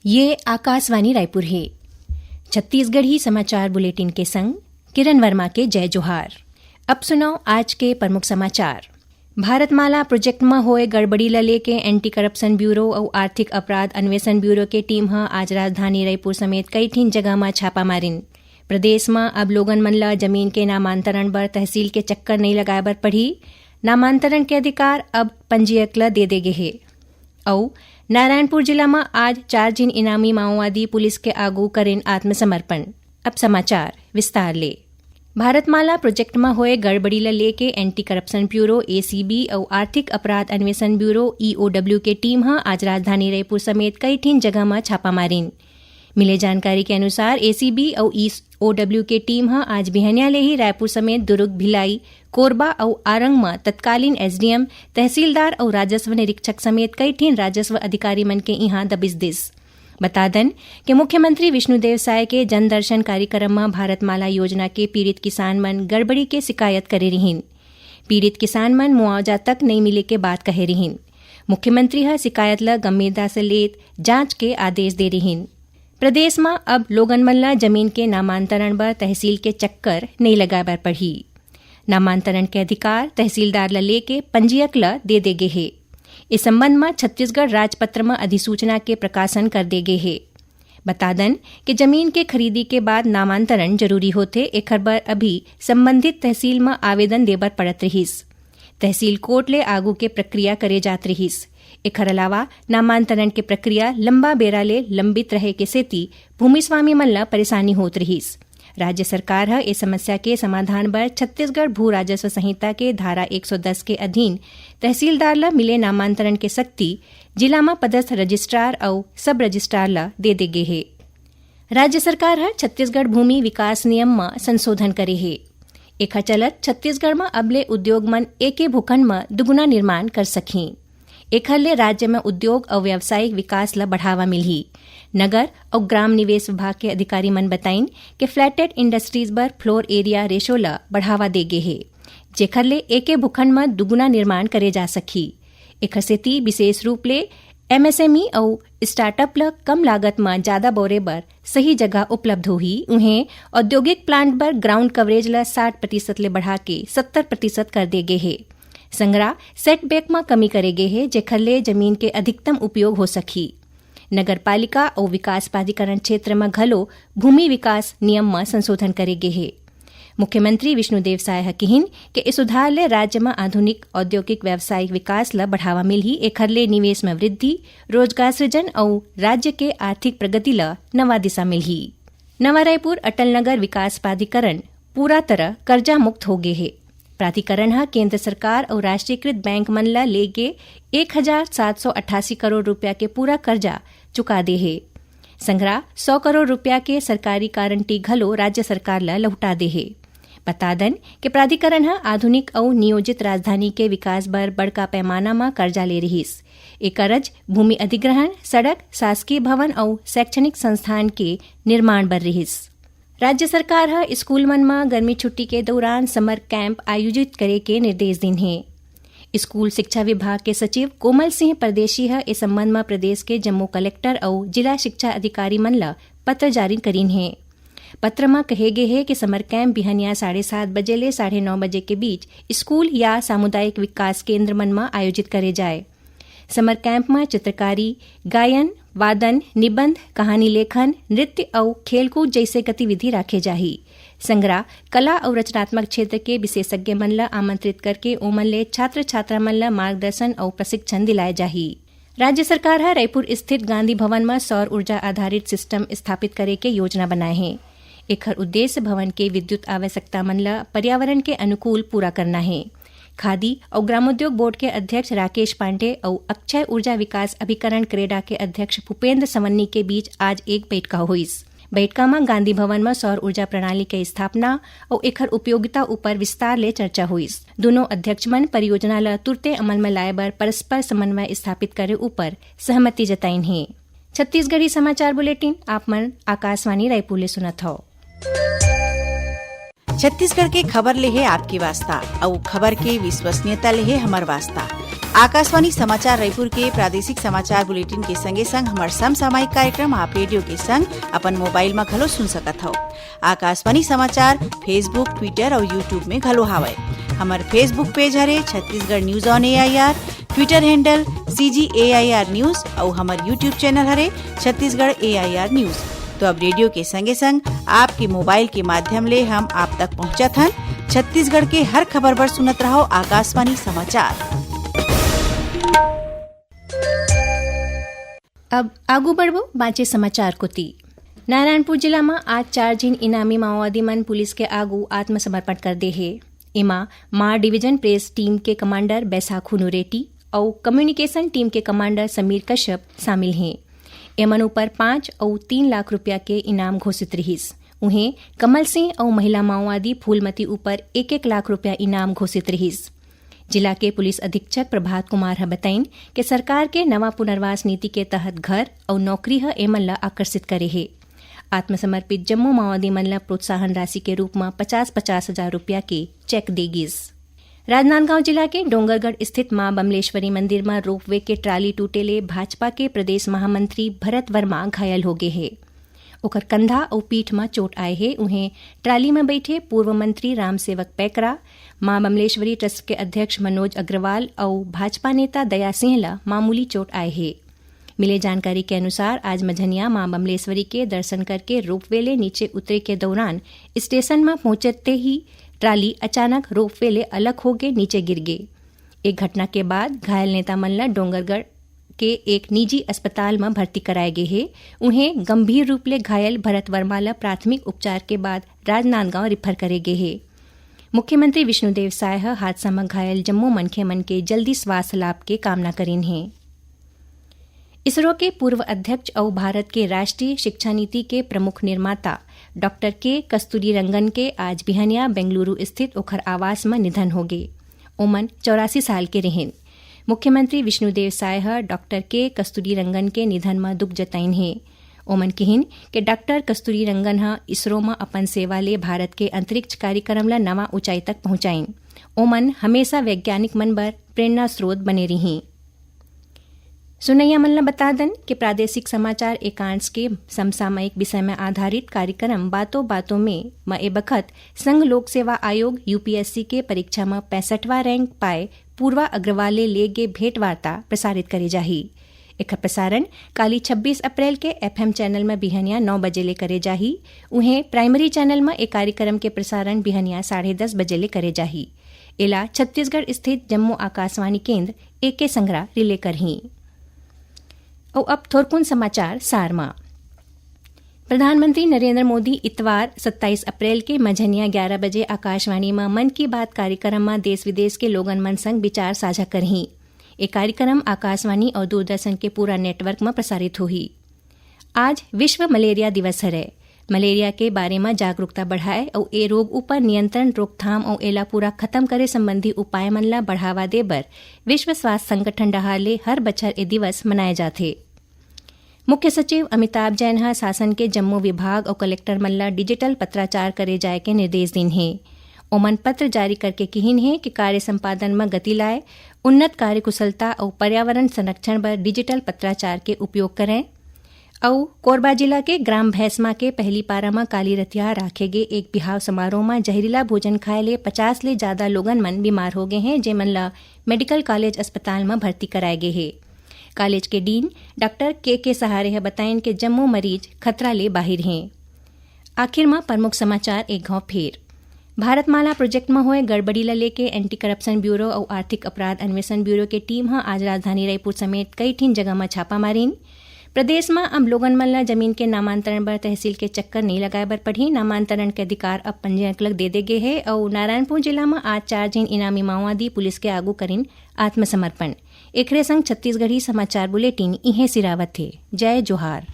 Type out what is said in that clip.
ये आकाशवाणी रायपुर है। छत्तीसगढ़ी समाचार बुलेटिन के संग किरण वर्मा के जय जोहार। अब सुनो आज के प्रमुख समाचार। भारतमाला प्रोजेक्ट में होए गड़बड़ी ल लेके एंटी करप्शन ब्यूरो और आर्थिक अपराध अन्वेषण ब्यूरो के टीम आज राजधानी रायपुर समेत कई ठीन जगह में छापा मारिन। प्रदेश में अब लोगन मन ला जमीन के नामांतरण बर तहसील के चक्कर नहीं लगाए बर पड़ी। नामांतरण के अधिकार अब पंजीयक ला दे गे है। और नारायणपुर जिला में आज 4 जिन इनामी माओवादी पुलिस के आगू करें आत्मसमर्पण। अब समाचार विस्तार ले। भारतमाला प्रोजेक्ट में होए गड़बड़ी ल लेके एंटी करप्शन ब्यूरो ACB और आर्थिक अपराध अन्वेषण ब्यूरो EOW के टीम आज राजधानी रायपुर समेत कई ठीन जगह में छापा मारिन। मिले जानकारी के अनुसार ACB और EOW के टीम आज बिहनिया ले ही रायपुर समेत दुर्ग, भिलाई, कोरबा और आरंग में तत्कालीन SDM, तहसीलदार और राजस्व निरीक्षक समेत कई ठीन राजस्व अधिकारी मन के यहाँ दबिश दिस। बता दन कि मुख्यमंत्री विष्णुदेव साय के जन दर्शन कार्यक्रम में भारतमाला योजना के पीड़ित किसान मन गड़बड़ी के शिकायत करे रहीन। पीड़ित किसान मन मुआवजा तक नहीं मिले के बात कहे रहीन। मुख्यमंत्री शिकायत ल गंभीरता से लेत जांच के आदेश दे रहीन। प्रदेश में अब लोगन मन ला जमीन के नामांतरण बर तहसील के चक्कर नहीं लगाए बर पड़ी। नामांतरण के अधिकार तहसीलदार ला लेके पंजीयक ला दे गे है। इस संबंध में छत्तीसगढ़ राजपत्र में अधिसूचना के प्रकाशन कर दे गे है। बता दन कि जमीन के खरीदी के बाद नामांतरण जरूरी होते एखर बर अभी संबंधित तहसील में आवेदन देबर पड़त रहीस। तहसील कोर्ट ले आगू के प्रक्रिया करे जात रहीस। एखर अलावा नामांतरण के प्रक्रिया लंबा बेरा ले लंबित रहे के सेती भूमि स्वामी मन ला परेशानी होत रहीस। राज्य सरकार इस समस्या के समाधान बर छत्तीसगढ़ भू राजस्व संहिता के धारा 110 के अधीन तहसीलदार ला मिले नामांतरण के शक्ति जिला में पदस्थ रजिस्ट्रार और सब रजिस्ट्रार ला दे गे है। राज्य सरकार छत्तीसगढ़ भूमि विकास नियम में संशोधन करे है। एखर चलत छत्तीसगढ़ में अबले उद्योग मन एके भूखंड में दुगुना निर्माण कर सकी। एखर ले राज्य में उद्योग और व्यावसायिक विकास ला बढ़ावा मिलही। नगर और ग्राम निवेश विभाग के अधिकारी मन बताइन कि फ्लैटेड इंडस्ट्रीज बर फ्लोर एरिया रेशो ला बढ़ावा दे गे है, जेखर ले एके भूखंड में दुगुना निर्माण करे जा सकी। एखर सेती विशेष रूप ले MSME और स्टार्टअप ला कम लागत में ज्यादा बोरे बर सही जगह उपलब्ध होही। उन्हें औद्योगिक प्लांट बर ग्राउंड कवरेज ला 60% ले बढ़ा के 70% कर दे गे है। संग्रह सेटबैक में कमी करे गे है, जेखर ले जमीन के अधिकतम उपयोग हो सकी। नगर पालिका और विकास प्राधिकरण क्षेत्र में घलो भूमि विकास नियम में संशोधन करे गे है। मुख्यमंत्री विष्णुदेव साय कहिन कि इस सुधार ले राज्य में आधुनिक औद्योगिक व्यावसायिक विकास ला बढ़ावा मिलही। एखर ले निवेश में वृद्धि, रोजगार सृजन और राज्य के आर्थिक प्रगति ला नवा दिशा मिलही। नवा रायपुर अटल नगर विकास प्राधिकरण पूरा तरह कर्जा मुक्त हो गे है। प्राधिकरण केंद्र सरकार और राष्ट्रीयकृत बैंक मन ला लेगे 1788 करोड़ रुपया के पूरा कर्जा चुका दे है। संग्रह 100 करोड़ रुपया के सरकारी गारंटी घलो राज्य सरकार ला लौटा दे है। बता दन कि प्राधिकरण आधुनिक और नियोजित राजधानी के विकास बर बड़का पैमाना में कर्जा ले रहीस। एक कर्ज भूमि अधिग्रहण, सड़क, शासकीय भवन और शैक्षणिक संस्थान के निर्माण बर रहीस। राज्य सरकार स्कूल मन में गर्मी छुट्टी के दौरान समर कैंप आयोजित करे के निर्देश दिन है। स्कूल शिक्षा विभाग के सचिव कोमल सिंह परदेशी इस संबंध में प्रदेश के जम्मू कलेक्टर और जिला शिक्षा अधिकारी मन ला पत्र जारी करीन है। पत्र में कहे गे है कि समर कैंप बिहनिया 7:30 बजे ले 9:30 बजे के बीच स्कूल या सामुदायिक विकास केंद्र मन में आयोजित करे जाए। समर कैंप में चित्रकारी, गायन, वादन, निबंध, कहानी लेखन, नृत्य और खेलकूद जैसे गतिविधि रखे जाही। संग्रह कला और रचनात्मक क्षेत्र के विशेषज्ञ मन ला आमंत्रित करके ओमन ले छात्र छात्रा मन ला मार्गदर्शन और प्रशिक्षण दिलाए जाही। राज्य सरकार रायपुर स्थित गांधी भवन में सौर ऊर्जा आधारित सिस्टम स्थापित करे के योजना बनाए हैं। एखर उद्देश्य भवन के विद्युत आवश्यकता मन ला पर्यावरण के अनुकूल पूरा करना है। खादी और ग्रामोद्योग बोर्ड के अध्यक्ष राकेश पांडे और अक्षय ऊर्जा विकास अभिकरण क्रेडा के अध्यक्ष भूपेंद्र सवन्नी के बीच आज एक बैठका हुई। बैठका में गांधी भवन में सौर ऊर्जा प्रणाली के स्थापना और एखर उपयोगिता ऊपर विस्तार ले चर्चा हुई। दोनों अध्यक्ष मन परियोजना ला तुरते अमल में लाए बर परस्पर समन्वय स्थापित करे ऊपर सहमति जताइन है। छत्तीसगढ़ी समाचार बुलेटिन आप मन आकाशवाणी रायपुर ले सुनत हो। छत्तीसगढ़ के खबर ले है आपकी वास्ता और खबर के विश्वसनीयता ले है हमार वास्ता। आकाशवाणी समाचार रायपुर के प्रादेशिक समाचार बुलेटिन के संगे संग हमार समसामयिक कार्यक्रम आप रेडियो के संग अपन मोबाइल में घलो सुन सकत हो। आकाशवाणी समाचार फेसबुक, ट्विटर और यूट्यूब में घलो हावय। हमार फेसबुक पेज हरे Chhattisgarh news on AIR, Twitter handle CGAIR news और हमार यूट्यूब चैनल हरे छत्तीसगढ़ AIR न्यूज। तो अब रेडियो के संगे संग आपके मोबाइल के माध्यम ले हम आप तक पहुंचत हन। छत्तीसगढ़ के हर खबर पर सुनत रहो आकाशवाणी समाचार। अब आगू बढ़बो बाँचे समाचार को ती। नारायणपुर जिला में आज 4 जिन इनामी माओवादी मन पुलिस के आगू आत्मसमर्पण कर दे है। इमा मार डिवीजन प्रेस टीम के कमांडर बैसाखू नुरेटी और कम्युनिकेशन टीम के कमांडर समीर कश्यप शामिल हैं। एमन ऊपर 5 और 3 लाख रुपया के इनाम घोषित रहीस। उन्हें कमल सिंह और महिला माओवादी फूलमती ऊपर 1-1 लाख रुपया इनाम घोषित रहीस। जिला के पुलिस अधीक्षक प्रभात कुमार बताइन कि सरकार के नवा पुनर्वास नीति के तहत घर और नौकरी एमन ला आकर्षित करे है। आत्मसमर्पित जम्मू माओवादी मन ला प्रोत्साहन राशि के रूप में 50-50 हजार रुपया के चेक देगीस। राजनांदगांव जिला के डोंगरगढ़ स्थित मां बमलेश्वरी मंदिर में रोपवे के ट्राली टूटेले भाजपा के प्रदेश महामंत्री भरत वर्मा घायल हो गए है। ओकर कंधा और पीठ में चोट आए है। उन्हें ट्राली में बैठे पूर्व मंत्री रामसेवक पैकरा, मां बमलेश्वरी ट्रस्ट के अध्यक्ष मनोज अग्रवाल और भाजपा नेता दया सिंह ला मामूली चोट आए है। मिले जानकारी के अनुसार आज मझनिया मां बमलेश्वरी के दर्शन करके रोपवे ले नीचे उतरे के दौरान स्टेशन में पहुंचते ही ट्राली अचानक रोपवे ले अलग हो गए नीचे गिर गए। एक घटना के बाद घायल नेता मन ला डोंगरगढ़ के एक निजी अस्पताल में भर्ती कराए गए हैं। उन्हें गंभीर रूप ले घायल भरत वर्मा ला प्राथमिक उपचार के बाद राजनांदगांव रिफर करे गए हैं। मुख्यमंत्री विष्णुदेव साय हादसा में घायल जम्मू मनखे मन के जल्दी स्वास्थ्य लाभ के कामना करीन हैं। इसरो के पूर्व अध्यक्ष और भारत के राष्ट्रीय शिक्षा नीति के प्रमुख निर्माता डॉक्टर के कस्तूरीरंगन के आज बिहनिया बेंगलुरु स्थित ओखर आवास में निधन हो गए। ओमन 84 साल के रहें। मुख्यमंत्री विष्णुदेव साय डॉक्टर के कस्तूरीरंगन के निधन में दुख जताइन है। ओमन कहिन कि डॉक्टर कस्तूरीरंगन इसरो में अपन सेवा ले भारत के अंतरिक्ष कार्यक्रम ला नवा ऊंचाई तक पहुंचाइन। ओमन हमेशा वैज्ञानिक मन बर प्रेरणा स्रोत बने रही। सुनैया मन ला बता दन कि प्रादेशिक समाचार एकांश के समसामयिक विषय में आधारित कार्यक्रम बातों बातों में ए बखत संघ लोक सेवा आयोग UPSC के परीक्षा में 65वां रैंक पाए पूर्वा अग्रवाल ले गे भेंट वार्ता प्रसारित करे जाही। एक प्रसारण काली 26 अप्रैल के FM चैनल में बिहनिया 9 बजे ले करे जाही। उन्हें प्राइमरी चैनल में एक कार्यक्रम के प्रसारण बिहनिया 10:30 बजे ले करे जाही। इला छत्तीसगढ़ स्थित जम्मू आकाशवाणी केंद्र AK संग्रह रिले करही। और अब थोरकुन समाचार सारमा। प्रधानमंत्री नरेंद्र मोदी इतवार 27 अप्रैल के मझनिया 11 बजे आकाशवाणी में मन की बात कार्यक्रम में देश विदेश के लोगन मन संग विचार साझा करही। ये कार्यक्रम आकाशवाणी और दूरदर्शन के पूरा नेटवर्क में प्रसारित होही। आज विश्व मलेरिया दिवस है। मलेरिया के बारे में जागरूकता बढ़ाए और ए रोग ऊपर नियंत्रण, रोकथाम और एला पूरा खत्म करे संबंधी उपाय मन ला बढ़ावा दे बर विश्व स्वास्थ्य संगठन डहार ले हर बछर ए दिवस मनाए जाथे। मुख्य सचिव अमिताभ जैन शासन के जम्मू विभाग और कलेक्टर मन ला डिजिटल पत्राचार करे जाए के निर्देश दिन हैं। ओमन पत्र जारी करके कहिन है कि कार्य संपादन में गति लाए, उन्नत कार्य कुशलता और पर्यावरण संरक्षण पर डिजिटल पत्राचार के उपयोग करें। और कोरबा जिला के ग्राम भैंसमा के पहली पारा में काली रतिया राखे गए एक बिहाव समारोह में जहरीला भोजन खाए ले 50 ले ज्यादा लोगन मन बीमार हो गए हैं, जेमन ला मेडिकल कॉलेज अस्पताल में भर्ती कराए गए हैं। कॉलेज के डीन डॉक्टर के सहारे बताएं कि जम्मू मरीज खतरा ले बाहिर हैं। आखिर में प्रमुख समाचार एक घाव फेर। भारतमाला प्रोजेक्ट में हुए गड़बड़ी ला लेके एंटी करप्शन ब्यूरो और आर्थिक अपराध अन्वेषण ब्यूरो के टीम आज राजधानी रायपुर समेत कई ठीन जगह में छापा मारीन। प्रदेश में अब लोगन मन ला जमीन के नामांतरण बर तहसील के चक्कर नहीं लगाए बर पड़ी। नामांतरण के अधिकार अब पंजीयक लग दे गए है। और नारायणपुर जिला में आज 4 जिन इनामी माओवादी पुलिस के आगू करीन आत्मसमर्पण। एकरे संग छत्तीसगढ़ी समाचार बुलेटिन इहे सिरावत थे। जय जोहार।